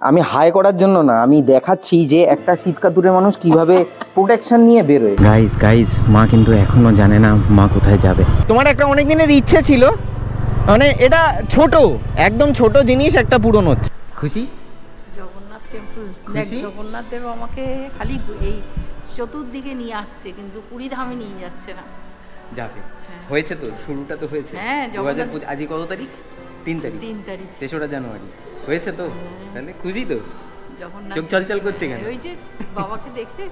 আমি হাই করার জন্য না, আমি দেখাচ্ছি যে একটা শীতকাতুরে মানুষ কিভাবে প্রোটেকশন নিয়ে বেরোয়। গাইস মা কিন্তু এখনো জানে না মা কোথায় যাবে। তোমার একটা অনেক দিনের ইচ্ছে ছিল, মানে এটা ছোট, একদম ছোট জিনিস একটা পূরণ হচ্ছে। খুশি? জগন্নাথ টেম্পল, জগন্নাথ দেব আমাকে খালি এই চতুর্দিকে নিয়ে আসছে, কিন্তু পুরী ধামে নিয়ে যাচ্ছে না। যাবে, হয়েছে তো, শুরুটা তো হয়েছে। হ্যাঁ, 2025 আজকে কত তারিখ? 3 তারিখ। 3 জানুয়ারি হয়েছে তো, তাহলে খুশি তো? জগন্নাথ চোখ চলচল করছে কেন? ওই যে বাবাকে দেখে।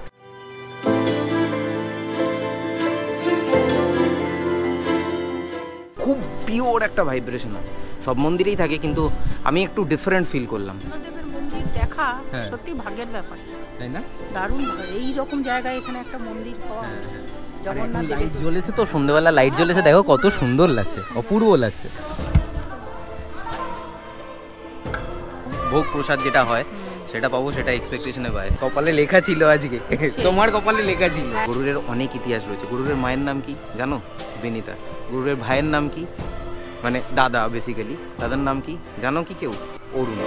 খুব পিওর একটা ভাইব্রেশন আছে, সব মন্দিরেই থাকে, কিন্তু আমি একটু ডিফারেন্ট ফিল করলাম। দেবের মন্দির দেখা সত্যি ভাগ্যের ব্যাপার, তাই না? দারুণ, এই রকম জায়গায় এখানে একটা মন্দির পাওয়া। জগন্নাথ লাইট জ্বলেছে তো, সন্ধ্যেবেলা লাইট জ্বলেছে, দেখো কত সুন্দর লাগছে, অপূর্ব লাগছে। ভোগ প্রসাদ যেটা হয় সেটা পাবো, সেটা এক্সপেকটেশনে বাইরে। কপালে লেখা ছিল আজকে, তোমার কপালে লেখা ছিল। গরুরের অনেক ইতিহাস রয়েছে। গরুরের মায়ের নাম কি জানো? বিনীতা। গরুরের ভাইয়ের নাম কি, মানে দাদা বেসিক্যালি, দাদার নাম কি জানো কি কেউ? অরুণ।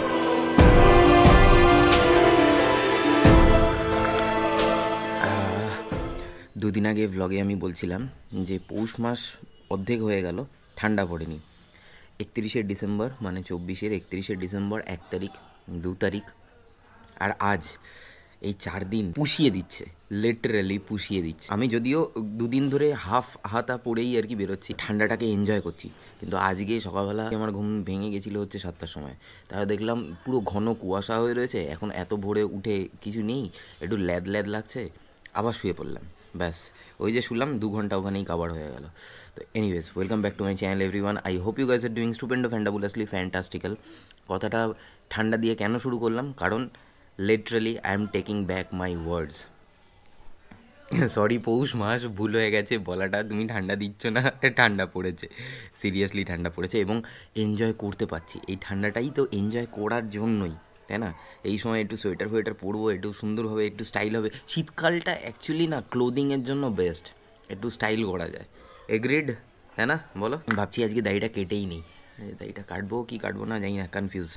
দুদিন আগে ভ্লগে আমি বলছিলাম যে পৌষ মাস অর্ধেক হয়ে গেল, ঠান্ডা পড়েনি। 31শে ডিসেম্বর মানে 24-এর 31শে ডিসেম্বর, 1 তারিখ, 2 তারিখ, আর আজ এই 4 দিন পুষিয়ে দিচ্ছে, লিটারালি পুষিয়ে দিচ্ছে। আমি যদিও দুদিন ধরে হাফ হাতা পরেই আর কি বেরোচ্ছি, ঠান্ডাটাকে এনজয় করছি, কিন্তু আজকে সকালবেলা আমার ঘুম ভেঙে গেছিলো হচ্ছে 7টার সময়। তাহলে দেখলাম পুরো ঘন কুয়াশা হয়ে রয়েছে, এখন এত ভোরে উঠে কিছু নেই, একটু ল্যাদ ল্যাদ লাগছে, আবার শুয়ে পড়লাম। ব্যাস, ওই যে শুলাম 2 ঘন্টা ওখানেই কাভার হয়ে গেল। তো anyways, welcome back to my channel everyone. I hope you guys are doing stupendo fantabulously fantastical. কথাটা ঠান্ডা দিয়ে কেন শুরু করলাম? কারণ literally I am taking back my words. Sorry, পৌষ মাস ভুল হয়ে গেছে বলাটা, তুমি ঠান্ডা দিচ্ছ না, ঠান্ডা পড়েছে, সিরিয়াসলি ঠান্ডা পড়েছে, এবং এনজয় করতে পারছি। এই ঠান্ডাটাই তো এনজয় করার জন্যই, তাই না? এই সময় একটু সোয়েটার ফোয়েটার পরবো, একটু সুন্দর হবে, একটু স্টাইল হবে। শীতকালটা অ্যাকচুয়ালি না ক্লোদিংয়ের জন্য বেস্ট, একটু স্টাইল করা যায়। এগ্রিড, তাই না? বলো। ভাবছি আজকে দাড়িটা কেটেই নেই, দাড়িটা কাটবো কি কাটবো না জানি না, কনফিউজ।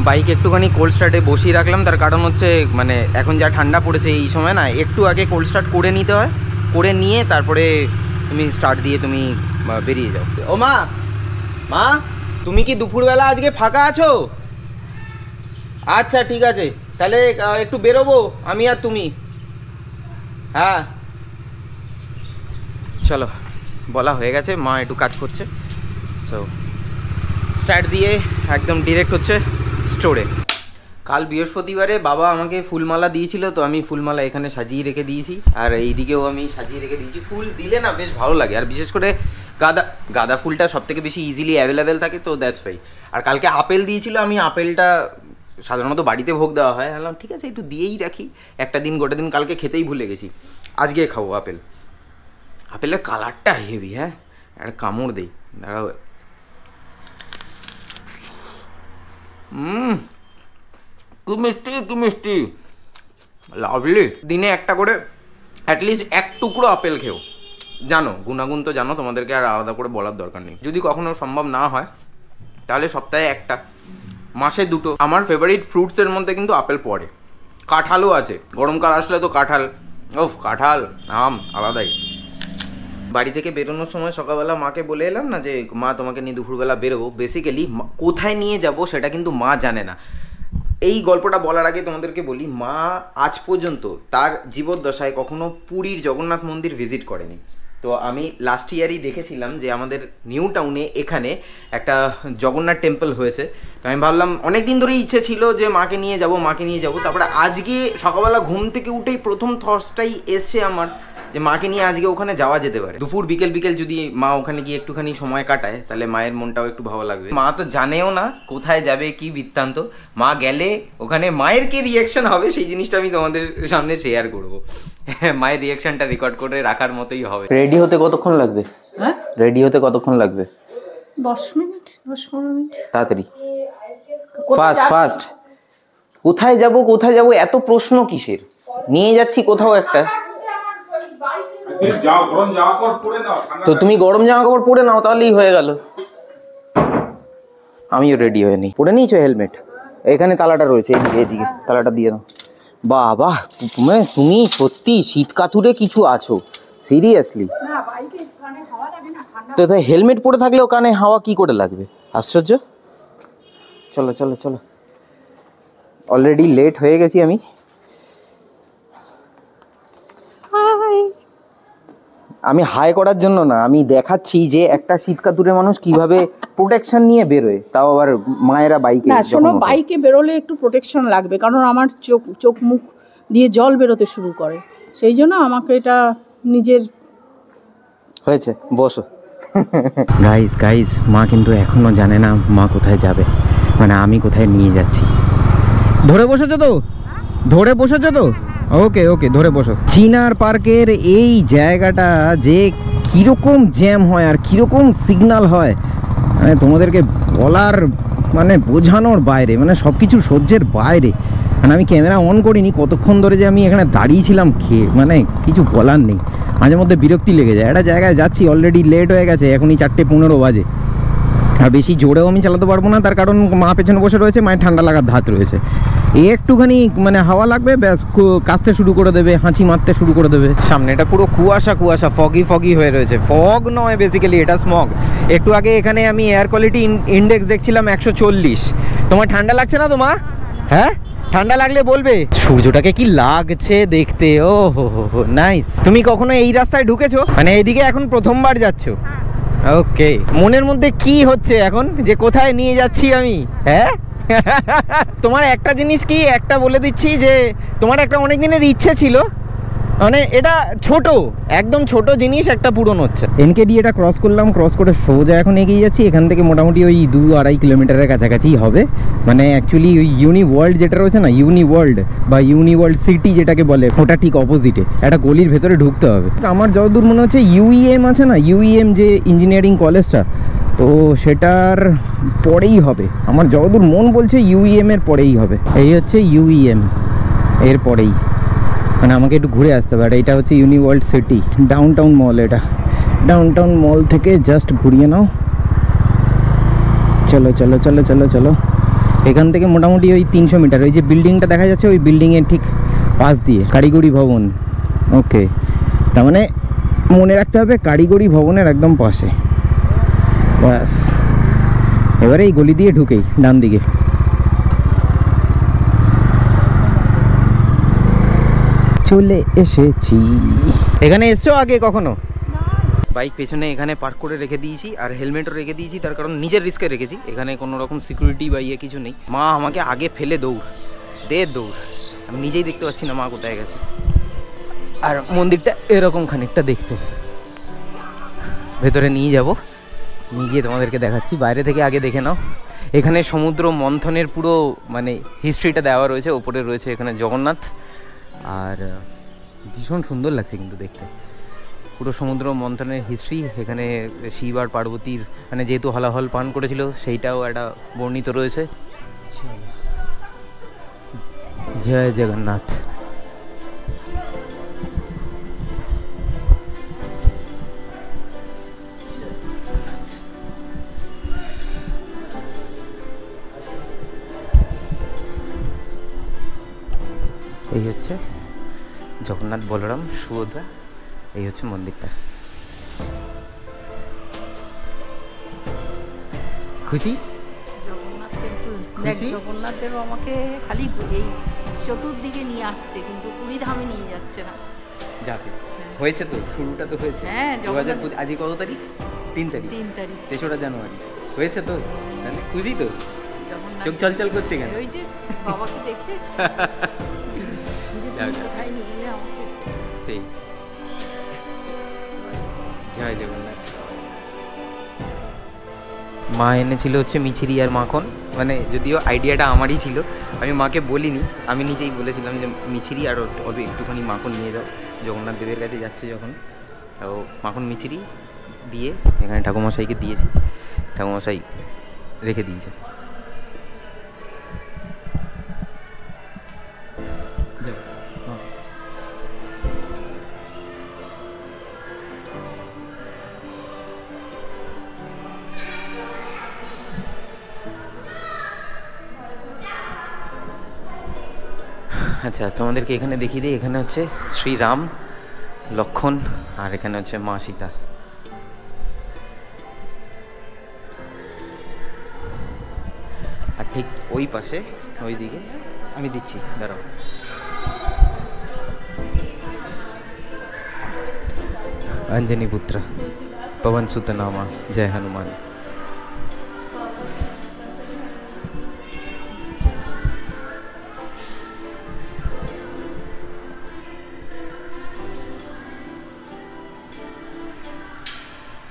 বাইক একটুখানি কোল্ড স্টার্টে বসিয়ে রাখলাম, তার কারণ হচ্ছে মানে এখন যা ঠান্ডা পড়েছে এই সময় না, একটু আগে কোল্ড স্টার্ট করে নিতে হয়, করে নিয়ে তারপরে তুমি স্টার্ট দিয়ে তুমি বেরিয়ে যাও। ও মা, মা তুমি কি দুপুরবেলা আজকে ফাঁকা আছো? আচ্ছা ঠিক আছে, তাহলে একটু বেরোবো আমি আর তুমি। হ্যাঁ চলো, বলা হয়ে গেছে, মা একটু কাজ করছে, সো স্টার্ট দিয়ে একদম ডিরেক্ট হচ্ছে স্টোরে। কাল বৃহস্পতিবারে বাবা আমাকে ফুলমালা দিয়েছিল, তো আমি ফুলমালা এখানে সাজিয়ে রেখে দিয়েছি, আর এইদিকেও আমি সাজিয়ে রেখে দিয়েছি। ফুল দিলে না বেশ ভালো লাগে, আর বিশেষ করে গাঁদা ফুলটা সব থেকে বেশি ইজিলি অ্যাভেলেবেল থাকে, তো দ্যাটস ওয়াই। আর কালকে আপেল দিয়েছিল, আমি আপেলটা সাধারণত বাড়িতে ভোগ দেওয়া হয়, বললাম ঠিক আছে একটু দিয়েই রাখি, একটা দিন গোটা দিন কালকে খেতেই ভুলে গেছি, আজকে খাবো আপেল। আপেলের কালারটা হেভি, হ্যাঁ একটা কামড় দেই, দাঁড়াও। কি মিষ্টি, কি মিষ্টি, লাভলি। দিনে একটা করে অ্যাটলিস্ট এক টুকরো আপেল খেও, জানো গুণাগুণ তো জানো, তোমাদেরকে আর আলাদা করে বলার দরকার নেই। যদি কখনো সম্ভব না হয় তাহলে সপ্তাহে একটা, মাসে 2টো। আমার ফেভারিট ফ্রুটসের মধ্যে কিন্তু আপেল পড়ে, কাঁঠালও আছে, গরমকাল আসলে তো কাঁঠাল, ওফ কাঁঠাল আম আলাদাই। বাড়ি থেকে বেরোনোর সময় সকালবেলা মাকে বলে এলাম না যে মা তোমাকে নিয়ে দুপুরবেলা বেরোবো। বেসিক্যালি কোথায় নিয়ে যাব সেটা কিন্তু মা জানে না। এই গল্পটা বলার আগে তোমাদেরকে বলি, মা আজ পর্যন্ত তার জীবদ্দশায় কখনো পুরীর জগন্নাথ মন্দির ভিজিট করেনি। তো আমি লাস্ট ইয়ারই দেখেছিলাম যে আমাদের নিউ টাউনে এখানে একটা জগন্নাথ টেম্পল হয়েছে, তো আমি ভাবলাম অনেক দিন ধরেই ইচ্ছে ছিল যে মাকে নিয়ে যাব। তারপরে আজকে সকালবেলা ঘুম থেকে উঠেই প্রথম থটসটাই এসছে আমার যে মাকে নিয়ে আজকে ওখানে যাওয়া যেতে পারে। দুপুর বিকেল যদি মা ওখানে গিয়ে একটুখানি সময় কাটায় তাহলে মায়ের মনটাও একটু ভালো লাগবে। মা তো জানেও না কোথায় যাবে কি বৃত্তান্ত, মা গেলে ওখানে মায়ের কি রিয়াকশন হবে সেই জিনিসটা আমি তোমাদের সামনে শেয়ার করবো। মায়ের রিয়াকশনটা রেকর্ড করে রাখার মতোই হবে। রেডি হতে কতক্ষণ লাগবে? হ্যাঁ, রেডি হতে কতক্ষণ লাগবে? 10 মিনিট, 10-15 মিনিট। তাড়াতাড়ি, ফাস্ট। কোথায় যাব এত প্রশ্ন কিসের? নিয়ে যাচ্ছি কোথাও একটা। তো তুমি গরম জামা কাপড় পরে নাও, তাহলেই হয়ে গেল। আমিও রেডি হয়ে নিই। পরে নিয়েছো হেলমেট? এখানে তালাটা রয়েছে, এইদিকে এইদিকে তালাটা দিয়ে দাও। বাহ বাহ, মানে তুমি সত্যি শীত কাতুরে কিছু আছো, সিরিয়াসলি। তো তাই হেলমেট পরে থাকলেও কানে হাওয়া কি করে লাগবে? আশ্চর্য। চলো চলো চলো, অলরেডি লেট হয়ে গেছি আমি। আমি হাই করার জন্য না, আমি দেখাচ্ছি যে একটা শীতকাতুরে মানুষ কিভাবে প্রোটেকশন নিয়ে বেরোয়, তাও আবার মায়েরা বাইকে। না শোনো, বাইকে বেরোলে একটু প্রোটেকশন লাগবে, কারণ আমার চোখ মুখ দিয়ে জল বেরোতে শুরু করে, সেই জন্য আমাকে এটা নিজের হয়েছে। বসো। গাইস মা কিন্তু এখনো জানে না মা কোথায় যাবে, মানে আমি কোথায় নিয়ে যাচ্ছি। ধরে বসেছো তো? ধরে বসেছো তো? ওকে ওকে, ধরে বসো। চিনার পার্কের এই জায়গাটা যে কিরকম জ্যাম হয় আর কিরকম সিগন্যাল হয়, মানে তোমাদেরকে বলার, মানে বোঝানোর বাইরে, মানে সব কিছু সহ্যের বাইরে। মানে আমি ক্যামেরা অন করিনি, কতক্ষণ ধরে যে আমি এখানে দাঁড়িয়েছিলাম খেয়ে, মানে কিছু বলার নেই। মাঝে মধ্যে বিরক্তি লেগে যায়। একটা জায়গায় যাচ্ছি, অলরেডি লেট হয়ে গেছে, এখনই 4:15 বাজে। আর বেশি জোরেও আমি চালাতে পারবো না, তার কারণ মা পেছনে বসে রয়েছে, মায়ের ঠান্ডা লাগার ধাত রয়েছে। একটুখানি মানে হাওয়া লাগবে, ব্যাস কাঁচতে শুরু করে দেবে, হাঁচি মারতে শুরু করে দেবে। সামনে এটা পুরো কুয়াশা কুয়াশা, ফগি হয়ে রয়েছে। ফগ নয় বেসিক্যালি, এটা স্মগ। একটু আগে এখানে আমি এয়ার কোয়ালিটি ইন্ডেক্স দেখছিলাম 140। তোমার ঠান্ডা লাগছে না তো মা? হ্যাঁ, ঠান্ডা লাগলে বলবে। সূর্যটাকে কি লাগছে দেখতে, ও হো নাইস। তুমি কখনো এই রাস্তায় ঢুকেছো? মানে এইদিকে এখন প্রথমবার যাচ্ছো? ওকে। মনের মধ্যে কি হচ্ছে এখন, যে কোথায় নিয়ে যাচ্ছি আমি? হ্যাঁ, তোমার একটা জিনিস কি, একটা বলে দিচ্ছি, যে তোমার একটা অনেক দিনের ইচ্ছে ছিল, মানে এটা ছোট, একদম ছোট জিনিস একটা পূরণ হচ্ছে। এনকেডি এটা ক্রস করলাম, ক্রস করে সোজা এখন এগিয়ে যাচ্ছি। এখান থেকে মোটামুটি ওই 2-2.5 কিলোমিটারের কাছাকাছিই হবে। মানে অ্যাকচুয়ালি ওই ইউনি ওয়ার্ল্ড যেটা রয়েছে না, ইউনি ওয়ার্ল্ড বা ইউনি ওয়ার্ল্ড সিটি যেটাকে বলে, ওটা ঠিক অপোজিটে একটা গলির ভেতরে ঢুকতে হবে। আমার যতদূর মনে হচ্ছে ইউইএম আছে না, ইউইএম যে ইঞ্জিনিয়ারিং কলেজটা, তো সেটার পরেই হবে। আমার যতদূর মন বলছে ইউইএম এর পরেই হবে। এই হচ্ছে ইউইএম, এর পরেই। মানে আমাকে একটু ঘুরে আসতে হবে। আর এটা হচ্ছে ইউনি ওয়ার্ল্ড সিটি, ডাউনটাউন মল। এটা ডাউনটাউন মল থেকে জাস্ট ঘুরিয়ে নাও। চলো চলো চলো চলো চলো। এখান থেকে মোটামুটি ওই 300 মিটার। ওই যে বিল্ডিংটা দেখা যাচ্ছে, ওই বিল্ডিংয়ের ঠিক পাশ দিয়ে কারিগরি ভবন। ওকে, তার মানে মনে রাখতে হবে কারিগরি ভবনের একদম পাশে। ব্যাস, এবারে এই গলি দিয়ে ঢুকেই ডান দিকে। চলে এসেছি। এখানে এসছো আগে কখনো? বাইক পেছনে এখানে পার্ক করে রেখে দিয়েছি, আর হেলমেটও রেখে দিয়েছি, তার কারণ নিজের রিস্কে রেখেছি। এখানে কোনো রকম সিকিউরিটি বা ইয়ে কিছু নেই। মা আমাকে আগে ফেলে দৌড়, আমি নিজেই দেখতে পাচ্ছি না মা কোথায় গেছে। আর মন্দিরটা এরকম খানিকটা দেখতে। ভেতরে নিয়ে যাব, নিয়ে গিয়ে তোমাদেরকে দেখাচ্ছি। বাইরে থেকে আগে দেখে নাও। এখানে সমুদ্র মন্থনের পুরো মানে হিস্ট্রিটা দেওয়া রয়েছে। ওপরে রয়েছে এখানে জগন্নাথ, আর ভীষণ সুন্দর লাগছে কিন্তু দেখতে। পুরো সমুদ্র মন্থনের হিস্ট্রি এখানে। শিব আর পার্বতীর মানে যেহেতু হলাহল পান করেছিল, সেইটাও একটা বর্ণিত রয়েছে। জয় জগন্নাথ। এই হচ্ছে জগন্নাথ, বলরাম, সুভদ্রা। এই হচ্ছে মন্দিরটা। খুশি? জগন্নাথ টেম্পল, খুশি? জগন্নাথ দেব আমাকে খালি এই চতুর্দিকে নিয়ে আসছে, কিন্তু পুরী ধামে নিয়ে যাচ্ছে না। যাবে, হয়েছে তো, শুরুটা তো হয়েছে। হ্যাঁ, 2025। আজকে কত তারিখ? 3 তারিখ। 3 তারিখ, 3রা জানুয়ারি। হয়েছে তো, তাহলে খুশি তো? জগন্নাথ চোখ চলচল করছে কেন? ওই যে বাবাকে দেখতে কোথায় নিয়ে গেলে আমাকে। সেই জয় জগন্নাথ। মা এনেছিল হচ্ছে মিছরি আর মাখন। মানে যদিও আইডিয়াটা আমারই ছিল, আমি মাকে বলিনি, আমি নিজেই বলেছিলাম যে মিছরি আর অল্প একটুখানি মাখন নিয়ে যাও, জগন্নাথ দেবের কাছে যাচ্ছে যখন। তো মাখন মিছরি দিয়ে এখানে ঠাকুরমশাইকে দিয়েছি, ঠাকুরমশাই রেখে দিয়েছে। আচ্ছা তোমাদেরকে এখানে দেখিয়ে দিই, এখানে হচ্ছে শ্রীরাম, লক্ষণ, আর এখানে হচ্ছে মা সীতা। আর ঠিক ওই পাশে ওই দিকে আমি দিচ্ছি, দাঁড়াও। अंजनी पुत्र पवन सुत नामा जय हनुमान।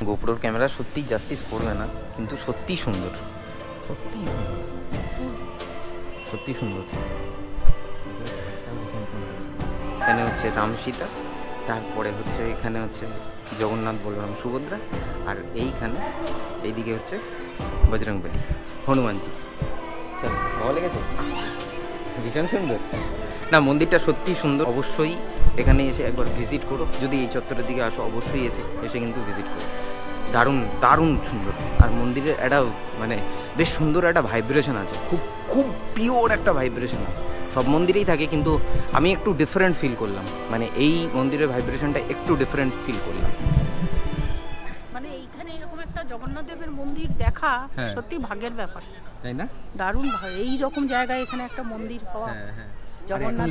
গোপ্রোর ক্যামেরা সত্যি জাস্টিস করবে না, কিন্তু সত্যি সুন্দর, সত্যি সত্যি সুন্দর। এখানে হচ্ছে রাম সীতা, তারপরে হচ্ছে এখানে হচ্ছে জগন্নাথ বলরাম সুভদ্রা, আর এইখানে এইদিকে হচ্ছে বজরংবলী হনুমানজি। চলো ভালো লেগেছে, ভীষণ সুন্দর না মন্দিরটা, সত্যি সুন্দর। অবশ্যই এখানে এসে একবার ভিজিট করো, যদি এই চত্বরের দিকে আসো অবশ্যই এসে কিন্তু ভিজিট করো। দারুণ দারুণ সুন্দর। আর মন্দিরের একটা মানে বেশ সুন্দর একটা ভাইব্রেশন আছে, খুব খুব পিওর একটা ভাইব্রেশন আছে। সব মন্দিরেই থাকে, কিন্তু আমি একটু ডিফারেন্ট ফিল করলাম, মানে এই মন্দিরের ভাইব্রেশনটা একটু ডিফারেন্ট ফিল করলাম। মানে এইখানে এরকম একটা জগন্নাথ দেবের মন্দির দেখা সত্যি ভাগ্যের ব্যাপার, তাই না? দারুণ এই রকম জায়গায় এখানে একটা মন্দির হওয়া।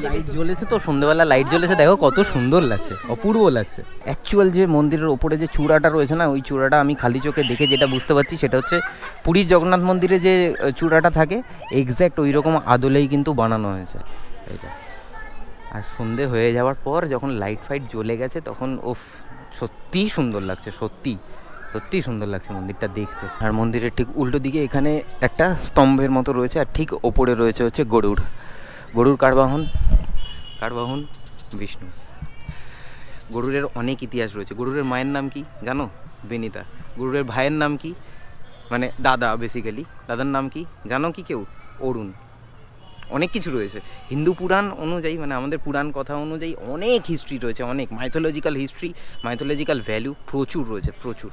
লাইট জ্বলেছে তো, সন্ধ্যেবেলা লাইট জ্বলেছে, দেখো কত সুন্দর লাগছে, অপূর্ব লাগছে। অ্যাকচুয়াল যে মন্দিরের ওপরে যে চূড়াটা রয়েছে না, ওই চূড়াটা আমি খালি চোখে দেখে যেটা বুঝতে পারছি সেটা হচ্ছে পুরীর জগন্নাথ মন্দিরে যে চূড়াটা থাকে এক্স্যাক্ট ওই রকম আদলেই কিন্তু বানানো হয়েছে এটা। আর সন্ধে হয়ে যাওয়ার পর যখন লাইট ফাইট জ্বলে গেছে তখন ওফ, সত্যিই সুন্দর লাগছে, সত্যি সত্যি সুন্দর লাগছে মন্দিরটা দেখতে। আর মন্দিরের ঠিক উল্টো দিকে এখানে একটা স্তম্ভের মতো রয়েছে, আর ঠিক ওপরে রয়েছে হচ্ছে গরুর কারবাহন বিষ্ণু। গরুরের অনেক ইতিহাস রয়েছে। গরুরের মায়ের নাম কি জানো? বিনিতা। গরুরের ভাইয়ের নাম কি, মানে দাদা, বেসিক্যালি দাদার নাম কি জানো কি কেউ? অরুণ। অনেক কিছু রয়েছে হিন্দু পুরাণ অনুযায়ী, মানে আমাদের পুরাণ কথা অনুযায়ী অনেক হিস্ট্রি রয়েছে, অনেক মাইথোলজিক্যাল হিস্ট্রি, মাইথোলজিক্যাল ভ্যালু প্রচুর রয়েছে, প্রচুর।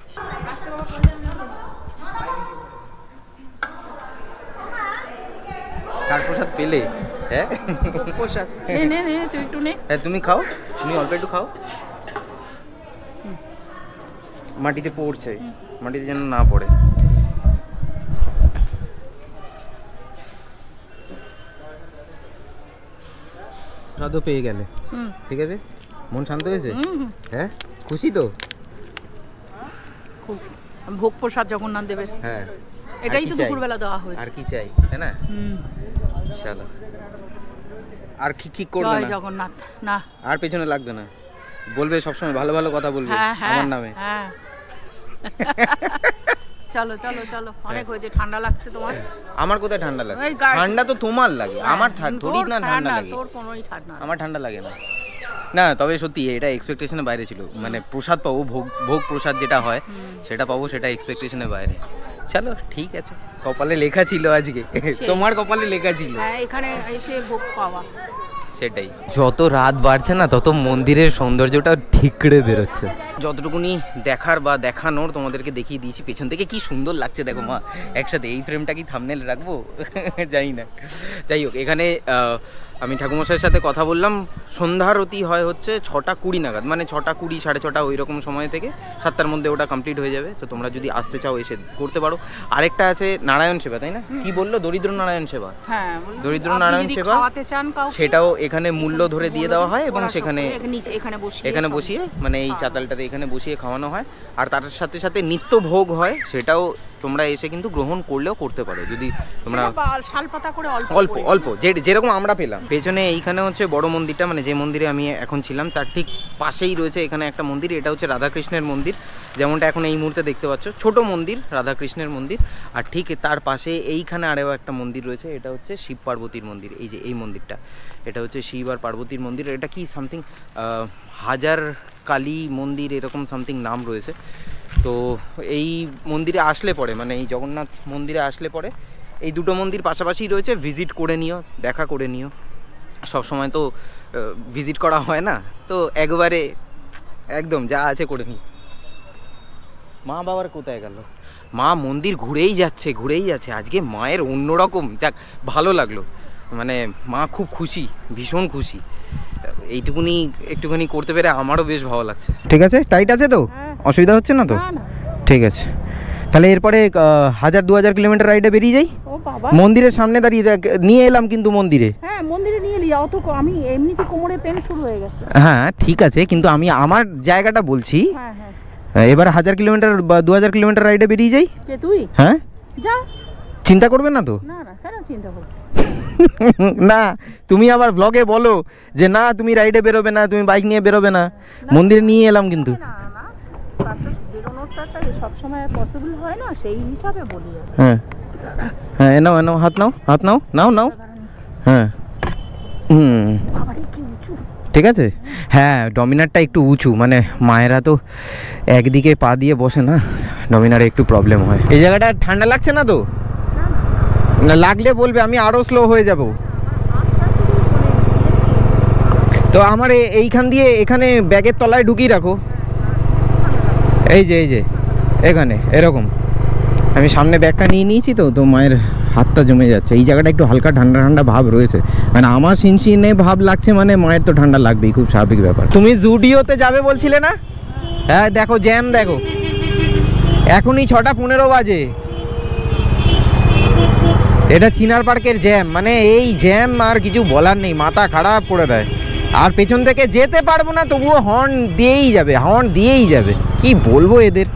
কার প্রসাদ পেলে? হ্যাঁ প্রসাদ নে তুই একটু নে। হ্যাঁ তুমি খাও, তুমি অল্প একটু খাও। মাটিতে পড়ছে, মাটিতে যেন না পড়ে। প্রসাদও পেয়ে গেলে, ঠিক আছে, মন শান্ত হয়েছে? হ্যাঁ খুশি তো? খুব ভোগ প্রসাদ জগন্নাথ দেবের, হ্যাঁ এটাই তো দুপুরবেলা দেওয়া হয়েছে। আর কি চাই, তাই না? চলো, আর কি করবে না জগন্নাথ, না আর পেছনে লাগবে না, বলবে সবসময় ভালো ভালো কথা বলবে আমার নামে। হ্যাঁ চলো চলো চলো, অনেক হয়েছে। ঠান্ডা লাগছে তোমার? আমার কোথায় ঠান্ডা লাগে? ঠান্ডা তো তোমার লাগে, আমার থোড়ি না ঠান্ডা লাগে। তোর কোনোই ঠান্ডা, আমার ঠান্ডা লাগে না। না তবে সত্যি এটা এক্সপেকটেশনের বাইরে ছিল, মানে প্রসাদ পাবো, ভোগ প্রসাদ যেটা হয় সেটা পাবো, সেটা এক্সপেকটেশনের বাইরে। চলো ঠিক আছে, কপালে লেখা ছিল আজকে, তোমার কপালে লেখা ছিল এখানে এসে ভোগ পাওয়া। সেটাই। যত রাত বাড়ছে না তত মন্দিরের সৌন্দর্যটা ঠিকরে বেরোচ্ছে। যতটুকুনি দেখার বা দেখানোর তোমাদেরকে দেখিয়ে দিয়েছি। পেছন থেকে কি সুন্দর লাগছে দেখো মা, একসাথে এই ফ্রেমটা কি থাম্বনেল রাখবো জানি না। যাই হোক, এখানে আমি ঠাকুমশাইয়ের সাথে কথা বললাম, সন্ধ্যারতি হয় হচ্ছে 6:20 নাগাদ, মানে 6:20 6:30 ওই রকম সময় থেকে 7টার মধ্যে ওটা কমপ্লিট হয়ে যাবে। তো তোমরা যদি আসতে চাও এসে করতে পারো। আরেকটা আছে নারায়ণ সেবা, তাই না? কি বললো? দরিদ্র নারায়ণ সেবা। হ্যাঁ, দরিদ্র নারায়ণ সেবা, সেটাও এখানে মূল্য ধরে দিয়ে দেওয়া হয়, এবং সেখানে এখানে বসিয়ে, মানে এই চাতালটাতে এখানে বসিয়ে খাওয়ানো হয়। আর তার সাথে সাথে নিত্য ভোগ হয়, সেটাও তোমরা এসে কিন্তু গ্রহণ করলেও করতে পারো, যদি তোমরা শালপাতা করে অল্প অল্প যেরকম আমরা পেলাম। পেছনে এইখানে হচ্ছে বড় মন্দিরটা, মানে যে মন্দিরে আমি এখন ছিলাম তার ঠিক পাশেই রয়েছে এখানে একটা মন্দির। এটা হচ্ছে রাধাকৃষ্ণের মন্দির, যেমনটা এখন এই মুহূর্তে দেখতে পাচ্ছ, ছোট মন্দির, রাধাকৃষ্ণের মন্দির। আর ঠিক তার পাশে এইখানে আরও একটা মন্দির রয়েছে, এটা হচ্ছে শিব পার্বতীর মন্দির। এই যে এই মন্দিরটা, এটা হচ্ছে শিব আর পার্বতীর মন্দির। এটা কি সামথিং হাজার কালী মন্দির এরকম সামথিং নাম রয়েছে। তো এই মন্দিরে আসলে পরে, মানে এই জগন্নাথ মন্দিরে আসলে পরে এই দুটো মন্দির পাশাপাশি রয়েছে, ভিজিট করে নিও, দেখা করে নিও। সব সময় তো ভিজিট করা হয় না, তো একবারে একদম যা আছে করে নিও। মা বাবার কোথায় গেল? মা মন্দির ঘুরেই যাচ্ছে। আজকে মায়ের অন্যরকম, যাক ভালো লাগলো। মানে মা খুব খুশি, ভীষণ খুশি। এইটুকুনি একটুখানি করতে পেরে আমারও বেশ ভালো লাগছে। ঠিক আছে, টাইট আছে তো, অসুবিধা হচ্ছে না তো? ঠিক আছে, তাহলে এরপরে 1000-2000 কিলোমিটার রাইডে বেরিয়ে যাই। ও বাবা, মন্দিরের সামনে দাঁড়িয়ে নিয়ে এলাম কিন্তু মন্দিরে। হ্যাঁ মন্দিরে নিয়ে যাও তো, আমি এমনিতে কোমরে পেন শুরু হয়ে গেছে। হ্যাঁ ঠিক আছে, কিন্তু আমি আমার জায়গাটা বলছি। হ্যাঁ হ্যাঁ, এবার 1000 কিলোমিটার বা 2000 কিলোমিটার রাইডে বেরিয়ে যাই। কে তুই? হ্যাঁ যা। চিন্তা করবে না তো? না না, কেন চিন্তা করব? না, তুমি আবার ব্লগে বলো যে না তুমি রাইডে বেরোবে না, তুমি বাইক নিয়ে বেরোবে না। মন্দিরে নিয়ে এলাম কিন্তু। না না, তাতে বেরোনোটা সবসময় পসিবল হয় না, সেই হিসাবে বলি। হ্যাঁ হ্যাঁ, নাও নাও, হাত নাও, হাত নাও, নাও নাও। হ্যাঁ হুম, ঠিক আছে। হ্যাঁ ডমিনারটা একটু উঁচু, মানে মায়েরা তো একদিকে পা দিয়ে বসে না, ডমিনারে একটু প্রবলেম হয়। এই জায়গাটা ঠান্ডা লাগছে না তো? না লাগলে বলবে, আমি আরও স্লো হয়ে যাব। তো আমার এইখান দিয়ে এখানে ব্যাগের তলায় ঢুকিয়ে রাখো, এই যে এখানে এরকম। আমি সামনে ব্যাগটা নিয়ে নিয়েছি তো, তো মায়ের হাতটা জমে যাচ্ছে। এই জায়গাটা একটু হালকা ঠান্ডা ঠান্ডা ভাব রয়েছে, মানে আমার শিনশিনে ভাব লাগছে, মানে মায়ের তো ঠান্ডা লাগবেই, খুব স্বাভাবিক ব্যাপার। তুমি জুডিওতে যাবে বলছিলে না? হ্যাঁ দেখো জ্যাম, দেখো এখনই 6:15 বাজে। এটা চিনার পার্কের জ্যাম, মানে এই জ্যাম আর কিছু বলার নেই, মাথা খারাপ করে দেয়। আর পেছন থেকে যেতে পারবো না, তবুও হর্ন দিয়েই যাবে, কি বলবো এদের।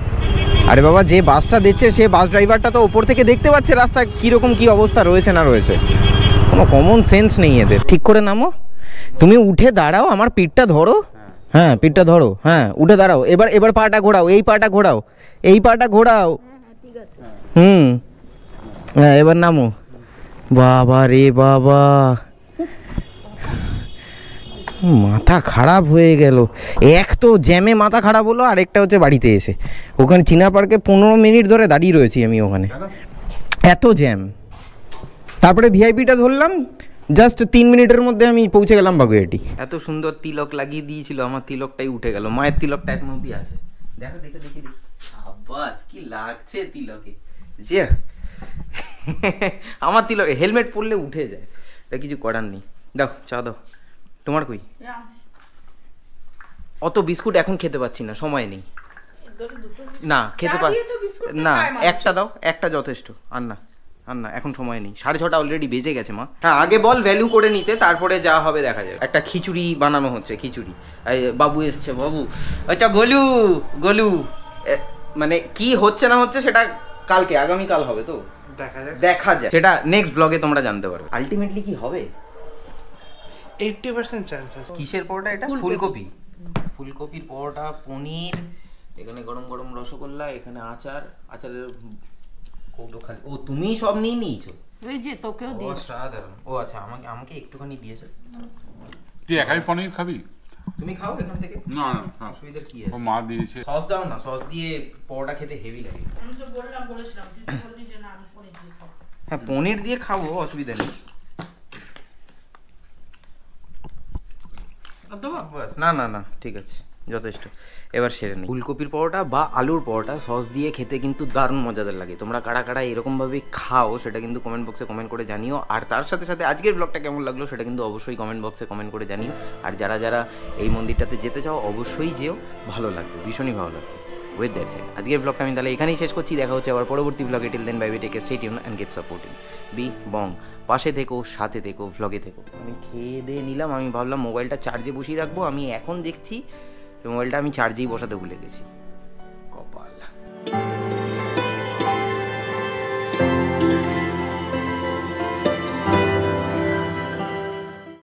আরে বাবা, যে বাসটা দিচ্ছে সে বাস ড্রাইভারটা তো ওপর থেকে দেখতে পাচ্ছে রাস্তা কীরকম কী অবস্থা রয়েছে না রয়েছে, কোনো কমন সেন্স নেই এদের। ঠিক করে নামো, তুমি উঠে দাঁড়াও, আমার পিঠটা ধরো। হ্যাঁ পিঠটা ধরো, হ্যাঁ উঠে দাঁড়াও। এবার পাটা ঘোরাও, এই পাটা ঘোরাও। হুম, হ্যাঁ এবার নামো। বাবা রে বাবা, মাথা খারাপ হয়ে গেল। এক তো জ্যামে মাথা খারাপ হলো, আরেকটা হচ্ছে বাড়িতে এসে। ওখানে চিনা পার্কে 15 মিনিট ধরে দাঁড়িয়ে রয়েছি আমি ওখানে, এত জ্যাম। তারপরে ভিআইপিটা ধরলাম, জাস্ট 3 মিনিটের মধ্যে আমি পৌঁছে গেলাম বাগুইআটি। এত সুন্দর তিলক লাগিয়ে দিয়েছিল, আমার তিলকটাই উঠে গেল। মায়ের তিলকটা এখন অবধি আছে, দেখো দেখি আব্বাস কি লাগছে তিলকে। যে আমার তিলক হেলমেট পরলে উঠে যায়, এটা কিছু করার নেই। দাও চা দাও, তোমার কই? অত বিস্কুট এখন খেতে পাচ্ছি না, সময় নেই। না খেতে না, একটা দাও, একটা যথেষ্ট। আর না এখন সময় নেই, 6:30 অলরেডি বেজে গেছে মা। হ্যাঁ আগে বল ভ্যালু করে নিতে, তারপরে যা হবে দেখা যাবে। একটা খিচুড়ি বানানো হচ্ছে, খিচুড়ি। বাবু এসছে, বাবু। আচ্ছা গলু মানে কি হচ্ছে না হচ্ছে সেটা কালকে, আগামীকাল হবে তো দেখা যায়, সেটা নেক্সট ব্লগে তোমরা জানতে পারবে। আলটিমেটলি কি হবে 80% চান্স আছে। কিসের পরোটা এটা? ফুলকপির পরোটা, পনির, এখানে গরম গরম রসগোল্লা, এখানে আচারের কৌটো খালি। ও তুমি সব নিয়ে নিয়েছো? ওই যে তোকেও দিই। অসাধারণ। ও আচ্ছা, আমাকে একটুখানি দিয়েছে। তুই একাই পনির খাবি? তুমি খাও এখান থেকে। না অসুবিধার কি আছে? ও মা দিয়েছে। সস দাও না, সস দিয়ে পরোটা খেতে হেভি লাগে। আমি তো বলেছিলাম, তুই বললি যে না আমি পনির দিয়ে খাবো। হ্যাঁ পনির দিয়ে খাবো, অসুবিধা নেই। না ঠিক আছে, যথেষ্ট। এবার সেরে নিই। ফুলকপির পরোটা বা আলুর পরোটা সস দিয়ে খেতে কিন্তু দারুণ মজাদার লাগে। তোমরা কারা কারা এরকমভাবে খাও সেটা কিন্তু কমেন্ট বক্সে কমেন্ট করে জানিও। আর তার সাথে সাথে আজকের ব্লগটা কেমন লাগলো সেটা কিন্তু অবশ্যই কমেন্ট বক্সে কমেন্ট করে জানিও। আর যারা যারা এই মন্দিরটাতে যেতে চাও অবশ্যই যেও, ভালো লাগবে, ভীষণই ভালো লাগবে। উইথ দ্যাট সেড আজকের ব্লগটা আমি তাহলে এখানেই শেষ করছি। দেখা হচ্ছে আবার পরবর্তী ব্লগে। Till then bye bye, take stay tune and keep supporting be Bong. পাশে থেকো, সাথে থেকো, ভ্লগে থেকো। আমি খেয়ে দিয়ে নিলাম, আমি ভাবলাম মোবাইলটা চার্জে বসিয়ে রাখবো। আমি এখন দেখছি মোবাইলটা আমি চার্জেই বসাতে ভুলে গেছি।